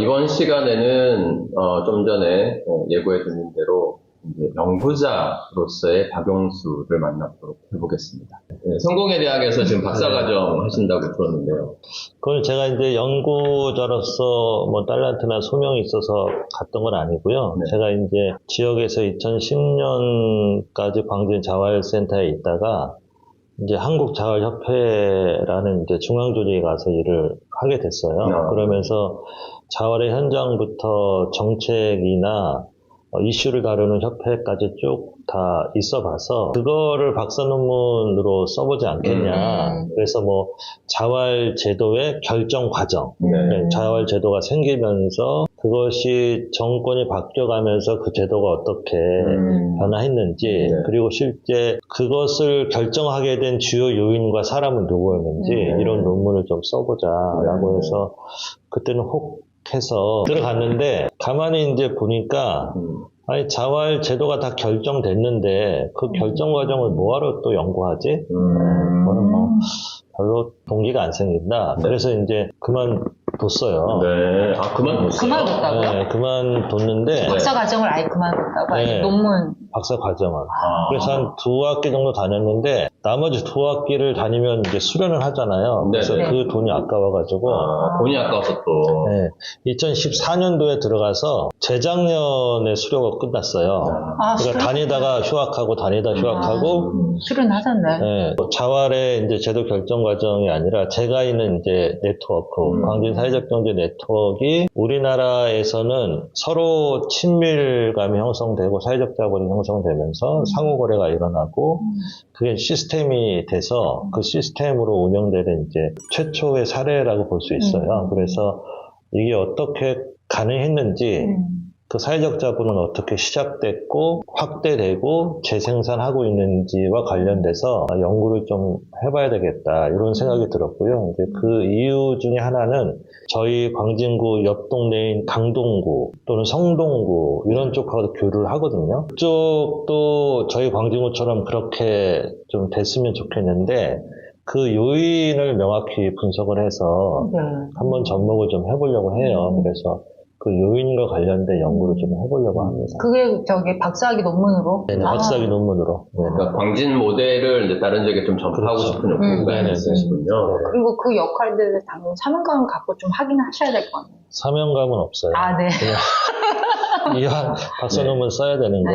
이번 시간에는 좀 전에 예고해드린 대로 이제 연구자로서의 박용수를 만나보도록 해보겠습니다. 성공회대학에서 지금 박사과정 하신다고 들었는데요. 그걸 제가 이제 연구자로서 뭐 달란트나 소명이 있어서 갔던 건 아니고요. 네. 제가 이제 지역에서 2010년까지 광진 자활센터에 있다가 이제 한국자활협회라는 이제 중앙조직에 가서 일을 하게 됐어요. 그러면서 자활의 현장부터 정책이나 이슈를 다루는 협회까지 쭉 다 있어 봐서 그거를 박사 논문으로 써보지 않겠냐. 그래서 뭐 자활 제도의 결정 과정, 자활 제도가 생기면서 그것이 정권이 바뀌어가면서 그 제도가 어떻게 변화했는지, 그리고 실제 그것을 결정하게 된 주요 요인과 사람은 누구였는지 이런 논문을 좀 써보자라고 해서 그때는 혹 해서 들어갔는데 가만히 이제 보니까 아니 자활 제도가 다 결정됐는데 그 결정 과정을 뭐하러 또 연구하지? 그거는 뭐 별로 동기가 안 생긴다. 그래서 이제 그만뒀어요. 네. 아, 그만뒀어요? 그만뒀다고요? 네, 그만뒀는데 박사 과정을 아예 그만뒀다고? 아니, 네. 논문. 박사 과정을. 그래서 한 2학기 정도 다녔는데 나머지 2학기를 다니면 이제 수련을 하잖아요. 그래서 네네. 그 돈이 아까워가지고 돈이 아까워서 또. 네, 2014년도에 들어가서 재작년에 수료가 끝났어요. 그러니까 다니다가 휴학하고 다니다 휴학하고 수련하셨네. 네, 자활의 이제 제도 결정 과정이 아니라 제가 있는 이제 네트워크, 광진 사회적 경제 네트워크가 우리나라에서는 서로 친밀감이 형성되고 사회적 자본이 형성되면서 상호 거래가 일어나고 그게 시스템이 돼서 그 시스템으로 운영되는 이제 최초의 사례라고 볼 수 있어요. 그래서 이게 어떻게 가능했는지 그 사회적 자본은 어떻게 시작됐고 확대되고 재생산하고 있는지와 관련돼서 연구를 좀 해봐야 되겠다 이런 생각이 들었고요. 이제 그 이유 중에 하나는 저희 광진구 옆 동네인 강동구 또는 성동구 이런 쪽하고 교류를 하거든요. 그쪽도 저희 광진구처럼 그렇게 좀 됐으면 좋겠는데 그 요인을 명확히 분석을 해서 한번 접목을 좀 해보려고 해요. 그래서 그 요인과 관련된 연구를 좀 해보려고 합니다. 그게 저기 박사학위 논문으로? 네, 박사학위 논문으로. 네. 그러니까 광진 모델을 이제 다른 지역에 좀 전파하고 싶은 욕구가 있으시군요. 그리고 그 역할들을 당연히 사명감을 갖고 좀 하긴 하셔야 될 거 아니에요? 사명감은 없어요. 아, 네. 이왕 박사 논문 써야 되는 거.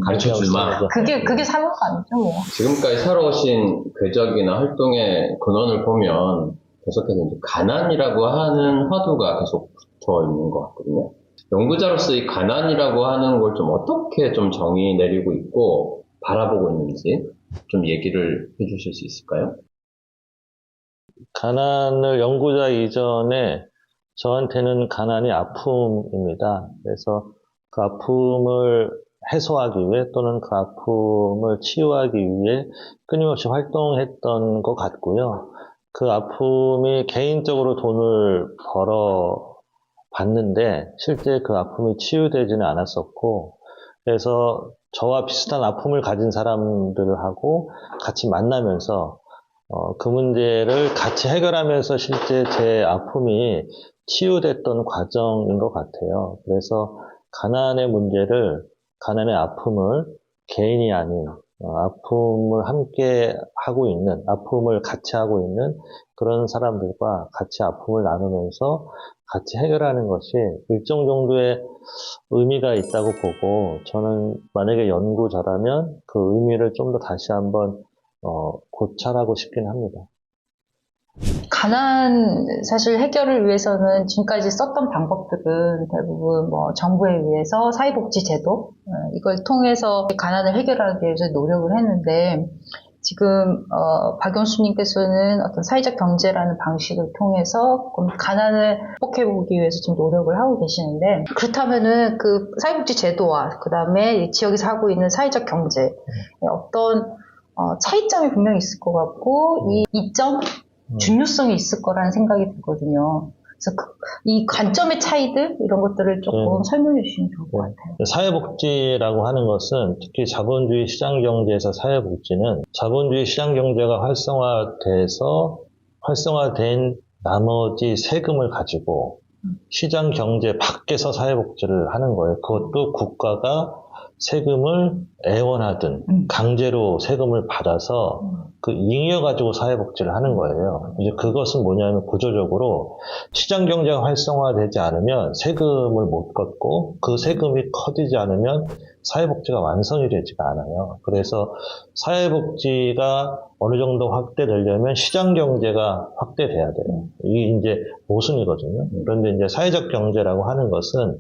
가르쳐 줄만. 그게 사명감이죠, 뭐. 지금까지 살아오신 궤적이나 활동의 근원을 보면 계속해서 이제 가난이라고 하는 화두가 계속 붙어 있는 것 같거든요. 연구자로서 이 가난이라고 하는 걸 좀 어떻게 좀 정의 내리고 있고 바라보고 있는지 좀 얘기를 해주실 수 있을까요? 가난을 연구자 이전에 저한테는 가난이 아픔입니다. 그래서 그 아픔을 해소하기 위해 또는 그 아픔을 치유하기 위해 끊임없이 활동했던 것 같고요. 그 아픔이 개인적으로 돈을 벌어 봤는데 실제 그 아픔이 치유되지는 않았었고 그래서 저와 비슷한 아픔을 가진 사람들하고 같이 만나면서 그 문제를 같이 해결하면서 실제 제 아픔이 치유됐던 과정인 것 같아요. 그래서 가난의 문제를, 가난의 아픔을 개인이 아닌 아픔을 함께 하고 있는, 아픔을 같이 하고 있는 그런 사람들과 같이 아픔을 나누면서 같이 해결하는 것이 일정 정도의 의미가 있다고 보고 저는 만약에 연구자라면 그 의미를 좀 더 다시 한번 고찰하고 싶긴 합니다. 가난 사실 해결을 위해서는 지금까지 썼던 방법들은 대부분 뭐 정부에 의해서 사회복지 제도 이걸 통해서 가난을 해결하기 위해서 노력을 했는데 지금 박용수님께서는 어떤 사회적 경제라는 방식을 통해서 가난을 극복해보기 위해서 지금 노력을 하고 계시는데 그렇다면은 그 사회복지 제도와 그 다음에 지역에서 하고 있는 사회적 경제 어떤 차이점이 분명히 있을 것 같고 이 이점 중요성이 있을 거라는 생각이 들거든요. 그래서 이 관점의 차이들 이런 것들을 조금 설명해 주시면 좋을 것 같아요. 사회복지라고 하는 것은 특히 자본주의 시장경제에서 사회복지는 자본주의 시장경제가 활성화된 나머지 세금을 가지고 시장 경제 밖에서 사회복지를 하는 거예요. 그것도 국가가 세금을 애원하든 강제로 세금을 받아서 그 잉여가지고 사회복지를 하는 거예요. 이제 그것은 뭐냐면 구조적으로 시장 경제가 활성화되지 않으면 세금을 못 걷고 그 세금이 커지지 않으면 사회복지가 완성이 되지가 않아요. 그래서 사회복지가 어느 정도 확대되려면 시장 경제가 확대돼야 돼요. 이게 이제 모순이거든요. 그런데 이제 사회적 경제라고 하는 것은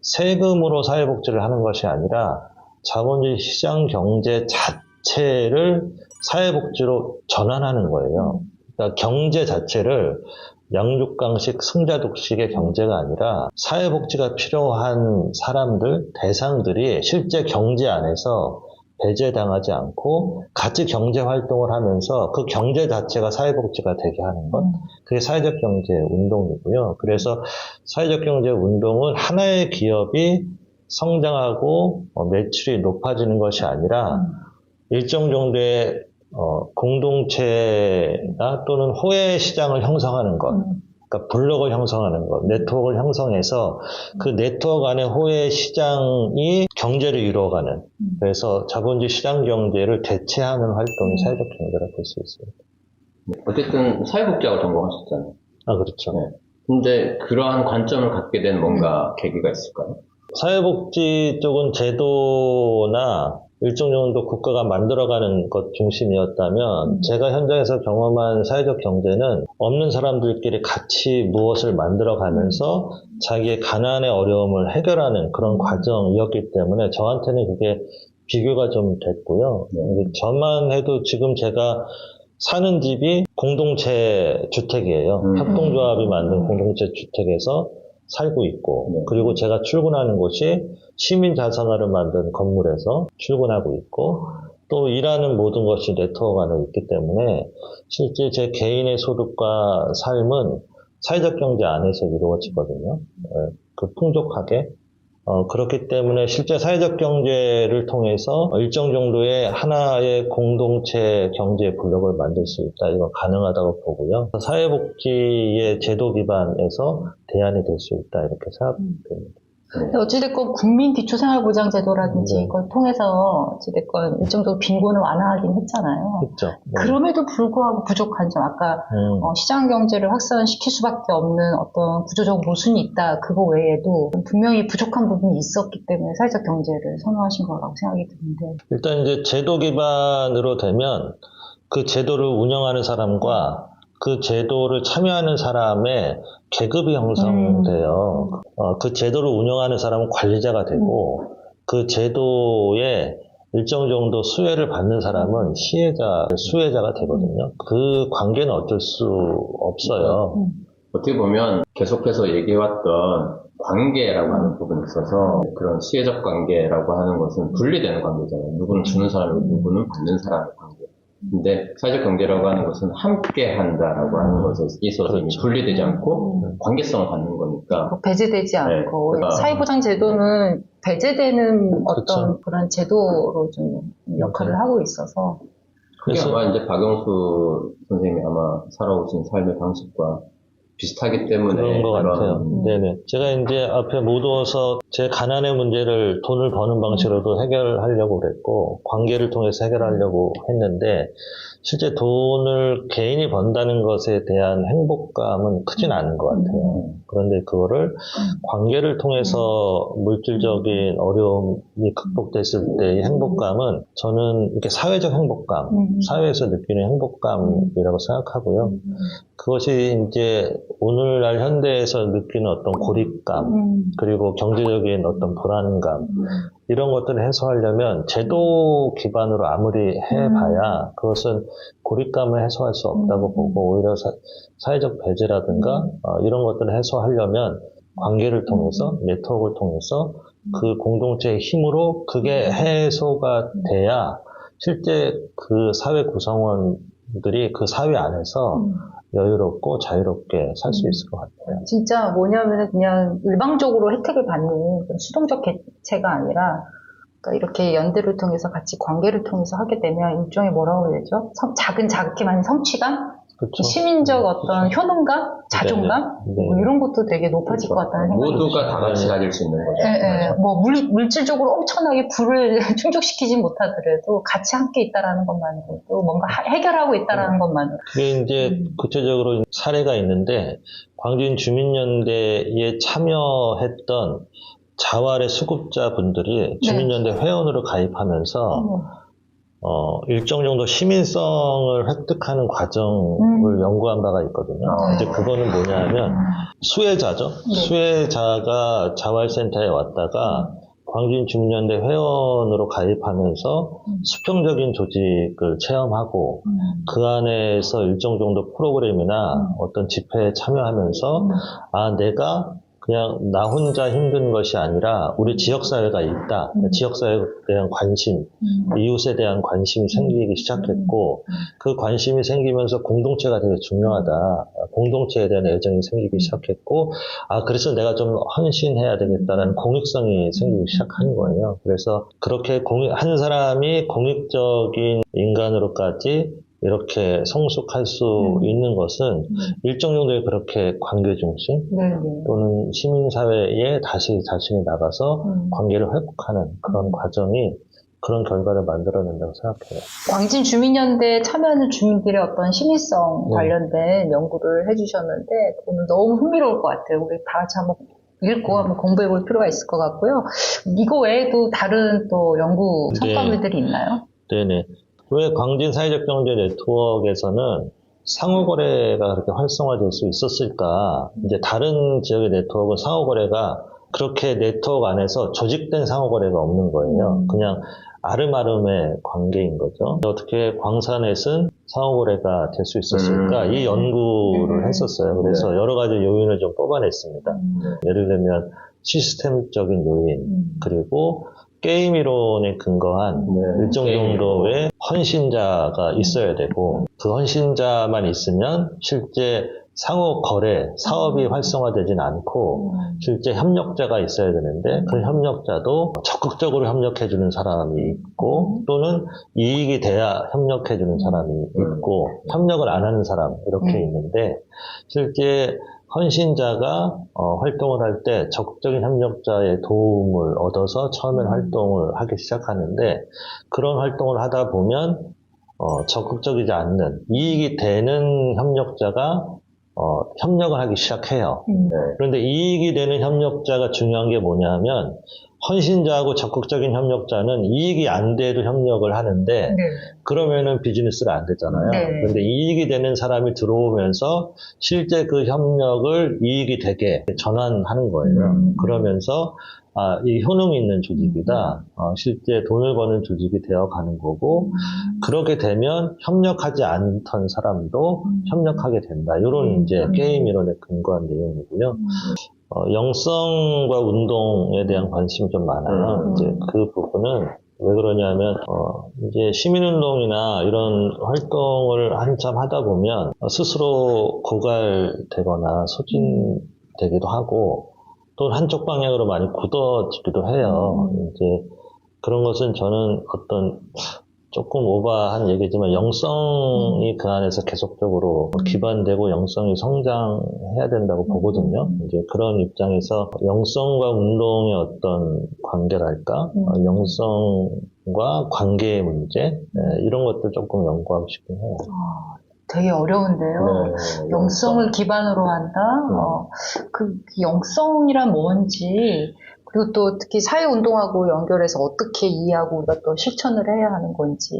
세금으로 사회복지를 하는 것이 아니라 자본주의 시장 경제 자체를 사회복지로 전환하는 거예요. 그러니까 경제 자체를 양육강식, 승자독식의 경제가 아니라 사회복지가 필요한 사람들, 대상들이 실제 경제 안에서 배제당하지 않고 같이 경제활동을 하면서 그 경제 자체가 사회복지가 되게 하는 것, 그게 사회적 경제 운동이고요. 그래서 사회적 경제 운동은 하나의 기업이 성장하고 매출이 높아지는 것이 아니라 일정 정도의 공동체나 또는 호혜 시장을 형성하는 것, 그러니까 블록을 형성하는 것, 네트워크를 형성해서 그 네트워크 안에 호혜 시장이 경제를 이루어가는, 그래서 자본주의 시장 경제를 대체하는 활동이 사회적 경제라고 볼 수 있습니다. 어쨌든 사회복지학을 전공하셨잖아요. 아, 그렇죠. 네. 근데 그러한 관점을 갖게 된 뭔가 계기가 있을까요? 사회복지 쪽은 제도나 일정 정도 국가가 만들어가는 것 중심이었다면 제가 현장에서 경험한 사회적 경제는 없는 사람들끼리 같이 무엇을 만들어가면서 자기의 가난의 어려움을 해결하는 그런 과정이었기 때문에 저한테는 그게 비교가 좀 됐고요. 저만 해도 지금 제가 사는 집이 공동체 주택이에요. 협동조합이 만든 공동체 주택에서 살고 있고, 그리고 제가 출근하는 곳이 시민자산화를 만든 건물에서 출근하고 있고, 또 일하는 모든 것이 네트워크 안에 있기 때문에 실제 제 개인의 소득과 삶은 사회적 경제 안에서 이루어지거든요. 그 풍족하게. 그렇기 때문에 실제 사회적 경제를 통해서 일정 정도의 하나의 공동체 경제 블록을 만들 수 있다. 이건 가능하다고 보고요. 사회복지의 제도 기반에서 대안이 될 수 있다. 이렇게 생각됩니다. 어찌됐건 국민기초생활보장제도라든지 네. 이걸 통해서 어찌됐건 일정 정도 빈곤을 완화하긴 했잖아요. 그렇죠. 네. 그럼에도 불구하고 부족한 점, 아까 시장 경제를 확산시킬 수밖에 없는 어떤 구조적 모순이 있다. 그거 외에도 분명히 부족한 부분이 있었기 때문에 사회적 경제를 선호하신 거라고 생각이 드는데. 일단 이제 제도 기반으로 되면 그 제도를 운영하는 사람과 그 제도를 참여하는 사람의 계급이 형성돼요. 그 제도를 운영하는 사람은 관리자가 되고 그 제도에 일정 정도 수혜를 받는 사람은 수혜자가 되거든요. 그 관계는 어쩔 수 없어요. 어떻게 보면 계속해서 얘기해왔던 관계라고 하는 부분이 있어서 그런 시혜적 관계라고 하는 것은 분리되는 관계잖아요. 누구는 주는 사람이고 누구는 받는 사람의 관계. 근데 사회적 경제라고 하는 것은 함께 한다라고 하는 것에 있어서 이미 분리되지 않고 관계성을 갖는 거니까. 배제되지 않고. 그러니까 사회보장제도는 배제되는 어떤 그렇죠. 그런 제도로 좀 역할을 하고 있어서. 그게 아마 이제 박영수 선생님이 아마 살아오신 삶의 방식과 비슷하기 때문에 그런 것 같아요. 네네. 제가 이제 앞에 못 얻어서 제 가난의 문제를 돈을 버는 방식으로도 해결하려고 그랬고, 관계를 통해서 해결하려고 했는데, 실제 돈을 개인이 번다는 것에 대한 행복감은 크진 않은 것 같아요. 그런데 그거를 관계를 통해서 물질적인 어려움이 극복됐을 때의 행복감은 저는 이렇게 사회적 행복감, 사회에서 느끼는 행복감이라고 생각하고요. 그것이 이제 오늘날 현대에서 느끼는 어떤 고립감, 그리고 경제적인 어떤 불안감, 이런 것들을 해소하려면 제도 기반으로 아무리 해봐야 그것은 고립감을 해소할 수 없다고 보고, 오히려 사회적 배제라든가 이런 것들을 해소하려면 관계를 통해서, 네트워크를 통해서 그 공동체의 힘으로 그게 해소가 돼야 실제 그 사회 구성원들이 그 사회 안에서 여유롭고 자유롭게 살 수 있을 것 같아요. 진짜 뭐냐면 그냥 일방적으로 혜택을 받는 수동적 개체가 아니라, 그러니까 이렇게 연대를 통해서 같이 관계를 통해서 하게 되면 일종의 뭐라고 해야 되죠? 자기만의 성취감? 그쵸. 시민적 어떤 효능감, 자존감 네. 뭐 이런 것도 되게 높아질 것 같다는 생각이 모두가 다 같이 네. 가질 수 있는 거죠. 예, 예. 뭐 물질적으로 엄청나게 불을 충족시키지 못하더라도 같이 함께 있다라는 것만으로도 뭔가 해결하고 있다라는 것만으로. 그게 이제 구체적으로 사례가 있는데 광주인 주민연대에 참여했던 자활의 수급자분들이 주민연대 회원으로 가입하면서 일정 정도 시민성을 획득하는 과정을 연구한 바가 있거든요. 이제 그거는 뭐냐면 수혜자죠. 네. 수혜자가 자활센터에 왔다가 광주인 주민연대 회원으로 가입하면서 수평적인 조직을 체험하고 그 안에서 일정 정도 프로그램이나 어떤 집회에 참여하면서 아, 내가 그냥 나 혼자 힘든 것이 아니라 우리 지역사회가 있다. 지역사회에 대한 관심, 이웃에 대한 관심이 생기기 시작했고 그 관심이 생기면서 공동체가 되게 중요하다. 공동체에 대한 애정이 생기기 시작했고 아 그래서 내가 좀 헌신해야 되겠다라는 공익성이 생기기 시작하는 거예요. 그래서 그렇게 한 사람이 공익적인 인간으로까지 이렇게 성숙할 수 있는 것은 일정 정도의 그렇게 관계 중심 또는 시민사회에 다시 자신이 나가서 관계를 회복하는 그런 과정이 그런 결과를 만들어낸다고 생각해요. 광진 주민연대에 참여하는 주민들의 어떤 시민성 관련된 연구를 해주셨는데 그거는 너무 흥미로울 것 같아요. 우리 다 같이 한번 읽고 한번 공부해 볼 필요가 있을 것 같고요. 이거 외에도 다른 또 연구 성과물들이 있나요? 네네. 왜 광진 사회적 경제 네트워크에서는 상호거래가 그렇게 활성화될 수 있었을까? 이제 다른 지역의 네트워크는 상호거래가 그렇게 네트워크 안에서 조직된 상호거래가 없는 거예요. 그냥 아름아름의 관계인 거죠. 어떻게 광산넷은 상호거래가 될 수 있었을까? 이 연구를 했었어요. 그래서 여러 가지 요인을 좀 뽑아냈습니다. 예를 들면 시스템적인 요인, 그리고 게임 이론에 근거한 일정 정도의 헌신자가 있어야 되고 그 헌신자만 있으면 실제 상호 거래, 사업이 활성화되진 않고 실제 협력자가 있어야 되는데 그 협력자도 적극적으로 협력해주는 사람이 있고 또는 이익이 돼야 협력해주는 사람이 있고 협력을 안 하는 사람 이렇게 있는데 실제 헌신자가 활동을 할 때 적극적인 협력자의 도움을 얻어서 처음엔 활동을 하기 시작하는데 그런 활동을 하다 보면 적극적이지 않는 이익이 되는 협력자가 협력을 하기 시작해요. 그런데 이익이 되는 협력자가 중요한 게 뭐냐면 헌신자하고 적극적인 협력자는 이익이 안 돼도 협력을 하는데 그러면은 비즈니스가 안 되잖아요. 그런데 이익이 되는 사람이 들어오면서 실제 그 협력을 이익이 되게 전환하는 거예요. 그러면서 이 효능 있는 조직이다. 실제 돈을 버는 조직이 되어가는 거고 그렇게 되면 협력하지 않던 사람도 협력하게 된다. 이런 이제 게임 이론에 근거한 내용이고요. 영성과 운동에 대한 관심이 좀 많아요. 이제 그 부분은 왜 그러냐면 이제 시민운동이나 이런 활동을 한참 하다 보면 스스로 고갈되거나 소진되기도 하고 또 한쪽 방향으로 많이 굳어지기도 해요. 이제 그런 것은 저는 어떤 조금 오버한 얘기지만 영성이 그 안에서 계속적으로 기반되고 영성이 성장해야 된다고 보거든요. 이제 그런 입장에서 영성과 운동의 어떤 관계랄까, 영성과 관계의 문제 이런 것들 조금 연구하고 싶긴 해요. 되게 어려운데요. 영성을 기반으로 한다. 그 영성이란 뭔지 그리고 또 특히 사회운동하고 연결해서 어떻게 이해하고 우리가 또 실천을 해야 하는 건지.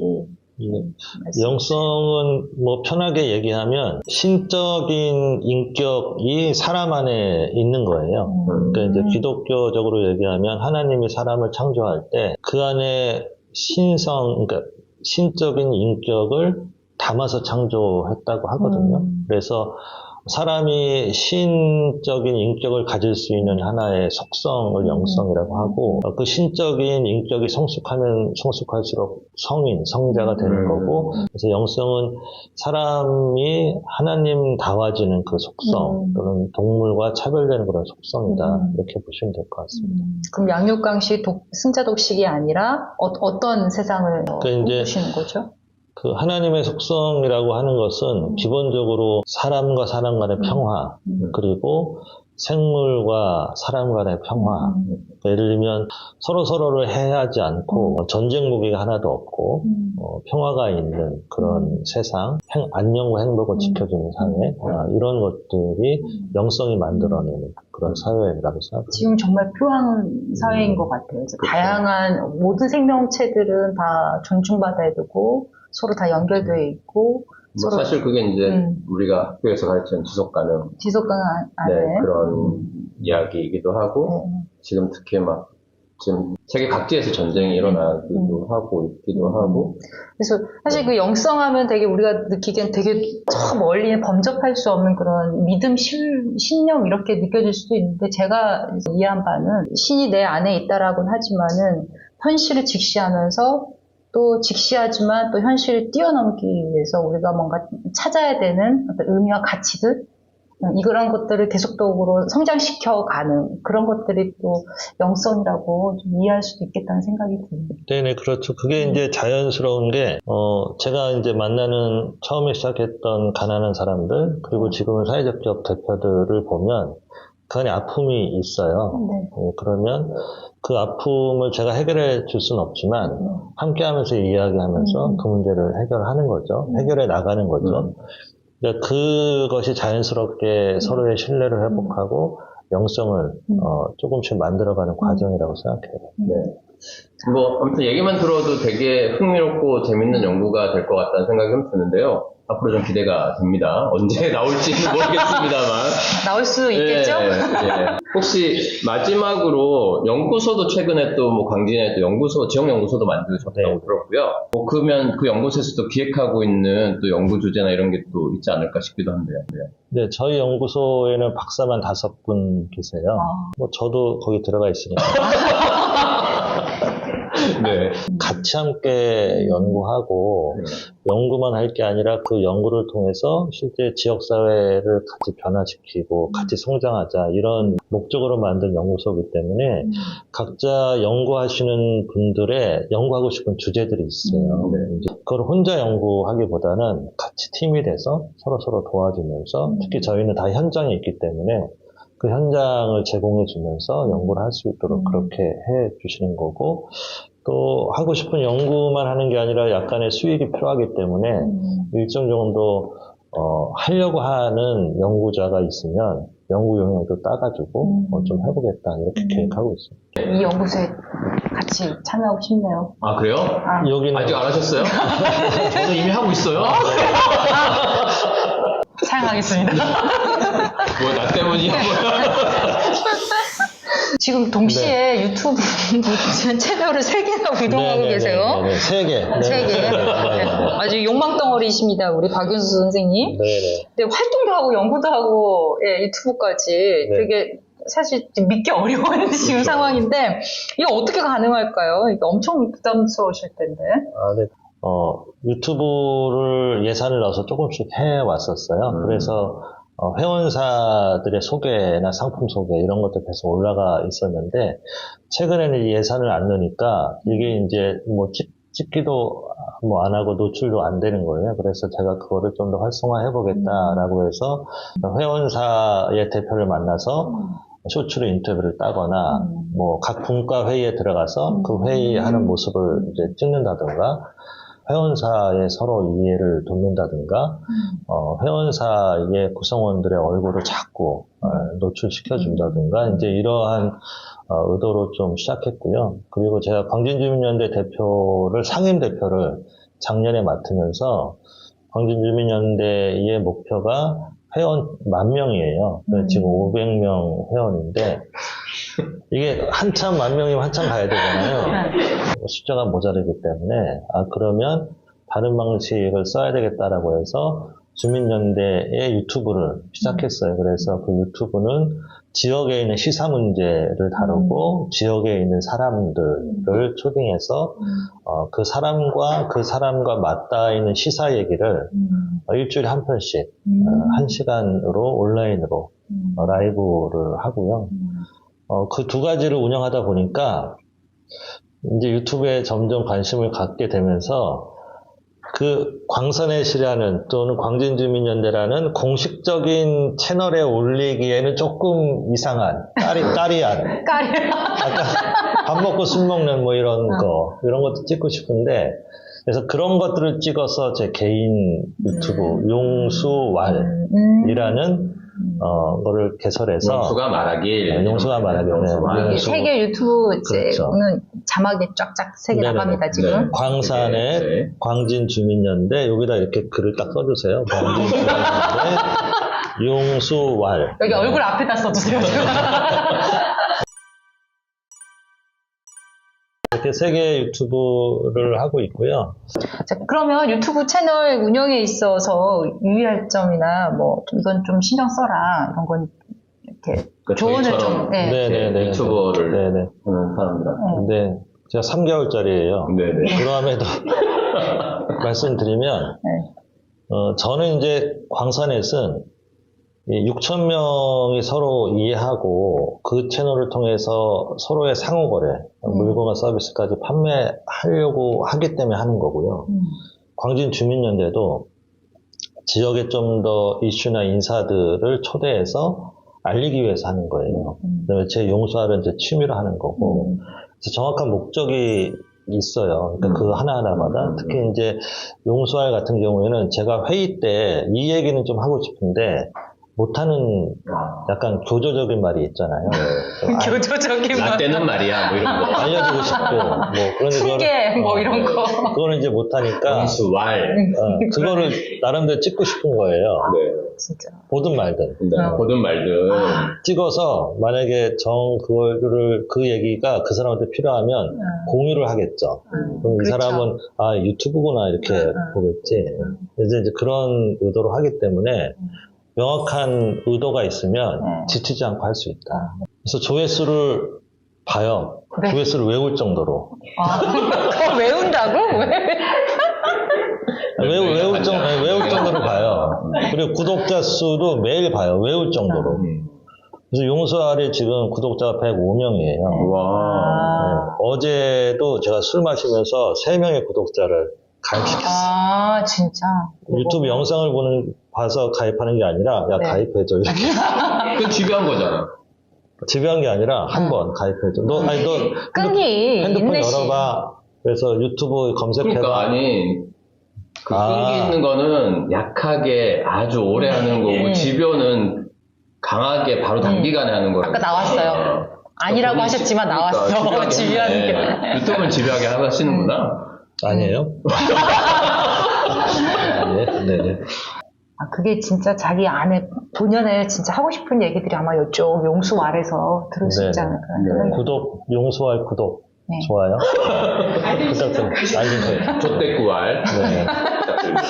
영성은 뭐 편하게 얘기하면 신적인 인격이 사람 안에 있는 거예요. 그러니까 이제 기독교적으로 얘기하면 하나님이 사람을 창조할 때 그 안에 그러니까 신적인 인격을 담아서 창조했다고 하거든요. 그래서 사람이 신적인 인격을 가질 수 있는 하나의 속성을 영성이라고 하고 그 신적인 인격이 성숙하면 성숙할수록 성자가 되는 거고 그래서 영성은 사람이 하나님다워지는 그 속성 또는 동물과 차별되는 그런 속성이다 이렇게 보시면 될 것 같습니다. 그럼 양육강식 승자독식이 아니라 어떤 세상을 그러니까 보시는 거죠? 그 하나님의 속성이라고 하는 것은 기본적으로 사람과 사람 간의 평화, 그리고 생물과 사람 간의 평화. 예를 들면 서로를 해하지 않고 전쟁 무기가 하나도 없고 평화가 있는 그런 세상, 안녕과 행복을 지켜주는 사회, 이런 것들이 영성이 만들어내는 그런 사회라고 생각합니다. 지금 정말 필요한 사회인 것 같아요. 그래서 다양한 모든 생명체들은 다 존중받아야 되고 서로 다 연결되어 있고 뭐 사실 그게 이제 우리가 학교에서 가르치는 지속 가능 안에 네, 그런 이야기이기도 하고 지금 특히 막 지금 세계 각지에서 전쟁이 일어나기도 하고 있기도 하고 그래서 사실 그 영성하면 되게 우리가 느끼기엔 되게 저 멀리 범접할 수 없는 그런 믿음, 신념 이렇게 느껴질 수도 있는데 제가 이해한 바는 신이 내 안에 있다라고는 하지만은 현실을 직시하면서 또 직시하지만 또 현실을 뛰어넘기 위해서 우리가 뭔가 찾아야 되는 어떤 의미와 가치들 이런 것들을 계속적으로 성장시켜가는 그런 것들이 또 영성이라고 좀 이해할 수도 있겠다는 생각이 듭니다. 네네, 그렇죠. 그게 이제 자연스러운 게, 제가 이제 만나는 처음에 시작했던 가난한 사람들, 그리고 지금은 사회적 기업 대표들을 보면 그 안에 아픔이 있어요. 네. 그러면 그 아픔을 제가 해결해 줄 수는 없지만 함께 하면서 이야기하면서 그 문제를 해결하는 거죠. 해결해 나가는 거죠. 그러니까 그것이 자연스럽게 서로의 신뢰를 회복하고 영성을 조금씩 만들어가는 과정이라고 생각해요. 네. 뭐 아무튼 얘기만 들어도 되게 흥미롭고 재밌는 연구가 될 것 같다는 생각이 좀 드는데요. 앞으로 좀 기대가 됩니다. 언제 나올지는 모르겠습니다만. 나올 수 있겠죠? 예. 혹시 마지막으로 연구소도 최근에 또 뭐 광진에 또 연구소, 지역 연구소도 만드셨다고 들었고요. 뭐 그러면 그 연구소에서 또 기획하고 있는 또 연구 주제나 이런 게 또 있지 않을까 싶기도 한데요. 네, 저희 연구소에는 박사만 5분 계세요. 뭐 저도 거기 들어가 있으니까. 네. 같이 함께 연구하고 연구만 할 게 아니라 그 연구를 통해서 실제 지역사회를 같이 변화시키고 같이 성장하자 이런 목적으로 만든 연구소이기 때문에 각자 연구하시는 분들의 연구하고 싶은 주제들이 있어요. 이제 그걸 혼자 연구하기보다는 같이 팀이 돼서 서로 도와주면서 특히 저희는 다 현장에 있기 때문에 그 현장을 제공해 주면서 연구를 할 수 있도록 그렇게 해 주시는 거고 또 하고 싶은 연구만 하는 게 아니라 약간의 수익이 필요하기 때문에 일정 정도 하려고 하는 연구자가 있으면 연구 용역도 따가지고 좀 해보겠다 이렇게 계획하고 있습니다. 이 연구소에 같이 참여하고 싶네요. 아 그래요? 여기는 아직 안 하셨어요? 저는 이미 하고 있어요. 사양하겠습니다. 뭐 나 때문이야 뭐야? 지금 동시에 유튜브 채널을 3개나 구동하고 계세요. 네, 3개. 3개. 아주 욕망덩어리이십니다. 우리 박윤수 선생님. 네네. 근데 활동도 하고 연구도 하고 유튜브까지 되게 사실 좀 믿기 어려운 지금 상황인데 이거 어떻게 가능할까요? 이게 엄청 부담스러우실 텐데. 네. 유튜브를 예산을 넣어서 조금씩 해왔었어요. 그래서 회원사들의 소개나 상품 소개 이런 것도 계속 올라가 있었는데 최근에는 예산을 안 넣으니까 이게 이제 뭐 찍기도 뭐 안 하고 노출도 안 되는 거예요. 그래서 제가 그거를 좀 더 활성화해 보겠다라고 해서 회원사의 대표를 만나서 쇼츠로 인터뷰를 따거나 뭐 각 분과 회의에 들어가서 그 회의하는 모습을 이제 찍는다든가 회원사의 서로 이해를 돕는다든가 회원사의 구성원들의 얼굴을 자꾸 노출시켜준다든가 이제 이러한 의도로 좀 시작했고요. 그리고 제가 광진주민연대 대표를 상임 대표를 작년에 맡으면서 광진주민연대의 목표가 회원 10,000명이에요. 지금 500명 회원인데 이게 한참 10,000명이면 한참 가야 되잖아요. 숫자가 모자르기 때문에 그러면 다른 방식을 써야 되겠다라고 해서 주민연대의 유튜브를 시작했어요. 그래서 그 유튜브는 지역에 있는 시사 문제를 다루고 지역에 있는 사람들을 초빙해서 그 사람과 맞닿아 있는 시사 얘기를 일주일에 한 편씩 1시간으로 온라인으로 라이브를 하고요. 그 두 가지를 운영하다 보니까 이제 유튜브에 점점 관심을 갖게 되면서 그 광선넷이라는 또는 광진주민연대라는 공식적인 채널에 올리기에는 조금 이상한 까리한 약간 밥 먹고 술 먹는 뭐 이런 거 이런 것도 찍고 싶은데 그래서 그런 것들을 찍어서 제 개인 유튜브 용수왈이라는 거를 개설해서 용수가 말하길. 용수가 말하길. 용수왈. 세계 유튜브 이제 그렇죠. 오늘 자막에 쫙쫙 세 개 네네네. 나갑니다 지금. 네. 광산의 네. 광진주민연대 여기다 이렇게 글을 딱 써주세요. 광진주민연대 용수왈. 여기 얼굴 앞에다 써주세요. 이렇게 세계 유튜브를 하고 있고요. 자, 그러면 유튜브 채널 운영에 있어서 유의할 점이나 뭐 이건 좀 신경 써라 이런 건 이렇게 그러니까 조언을 저희처럼 좀. 네. 네네네. 유튜버를 네네. 하는 사람들한테. 근데 제가 3개월짜리예요. 네네. 그럼에도 말씀드리면 네. 저는 이제 광산넷은 6천 명이 서로 이해하고 그 채널을 통해서 서로의 상호거래, 물건과 서비스까지 판매하려고 하기 때문에 하는 거고요. 광진주민연대도 지역에 좀 더 이슈나 인사들을 초대해서 알리기 위해서 하는 거예요. 그다음에 제 용수활은 제 취미로 하는 거고, 그래서 정확한 목적이 있어요. 그러니까 그 하나하나마다. 특히 이제 용수활 같은 경우에는 제가 회의 때 이 얘기는 좀 하고 싶은데, 못하는 약간 교조적인 말이 있잖아요. 교조적인 라떼는 말이야, 뭐 이런 거. 알려주고 싶고, 뭐, 그런데 훈계 뭐 이런 거. 그거는 이제 못하니까, 용수왈. 그거를 나름대로 찍고 싶은 거예요. 네. 진짜. 보든 말든. 보든 말든. 찍어서 만약에 그 얘기가 그 사람한테 필요하면 공유를 하겠죠. 그럼 이 그렇죠. 사람은, 아, 유튜브구나, 이렇게 보겠지. 그래서 이제 그런 의도로 하기 때문에 명확한 의도가 있으면 지치지 않고 할 수 있다. 그래서 조회수를 봐요. 네. 조회수를 외울 정도로. 그거 외운다고? 외울 정도로 봐요. 그리고 구독자 수도 매일 봐요. 외울 정도로. 그래서 용수알이 지금 구독자가 105명이에요. 와. 어제도 제가 술 마시면서 3명의 구독자를 가입시켰어요. 아, 진짜. 유튜브 영상을 봐서 가입하는 게 아니라, 야, 네. 가입해줘. 이렇게. 그 집요한 거잖아. 집요한 게 아니라, 한 번 가입해줘. 너 끈기, 핸드폰 인내심. 열어봐. 그래서 유튜브 검색해봐. 그러니까 아니 그 끈기 있는 거는 약하게 아주 오래 하는 거고 집요는 강하게 바로 단기간에 하는 거예요. 아까 나왔어요. 아니라고 하셨지만 나왔어. 집요한 게. 유튜브는 집요하게 하시는구나. 아니에요? 아니에요? 네네. 아, 그게 진짜 자기 안에 본연에 진짜 하고 싶은 얘기들이 아마 이쪽 용수 아래서 들을 수 네네. 있지 않을까. 용수알 구독. 네. 좋아요. 부탁드립니다. 알림 족대꾸알. 네. 부탁드립니다.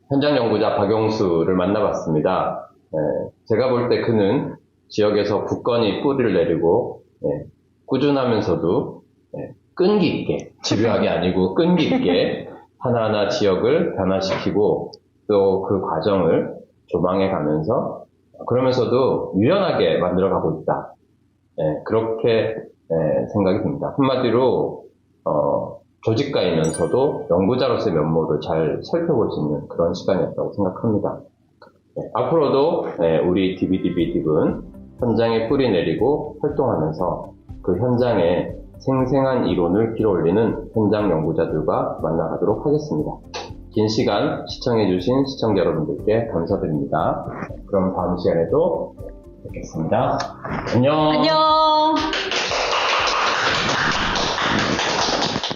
현장 연구자 박용수를 만나봤습니다. 제가 볼 때 그는 지역에서 굳건히 뿌리를 내리고 꾸준하면서도 끈기 있게, 집요하게 아니고 끈기 있게 하나하나 지역을 변화시키고 또 그 과정을 조망해 가면서 그러면서도 유연하게 만들어가고 있다. 그렇게 생각이 듭니다. 한마디로 조직가이면서도 연구자로서의 면모를 잘 살펴볼 수 있는 그런 시간이었다고 생각합니다. 앞으로도 우리 DBDB은 현장에 뿌리 내리고 활동하면서 그 현장에 생생한 이론을 길어올리는 현장 연구자들과 만나가도록 하겠습니다. 긴 시간 시청해주신 시청자 여러분들께 감사드립니다. 그럼 다음 시간에도 뵙겠습니다. 안녕. 안녕.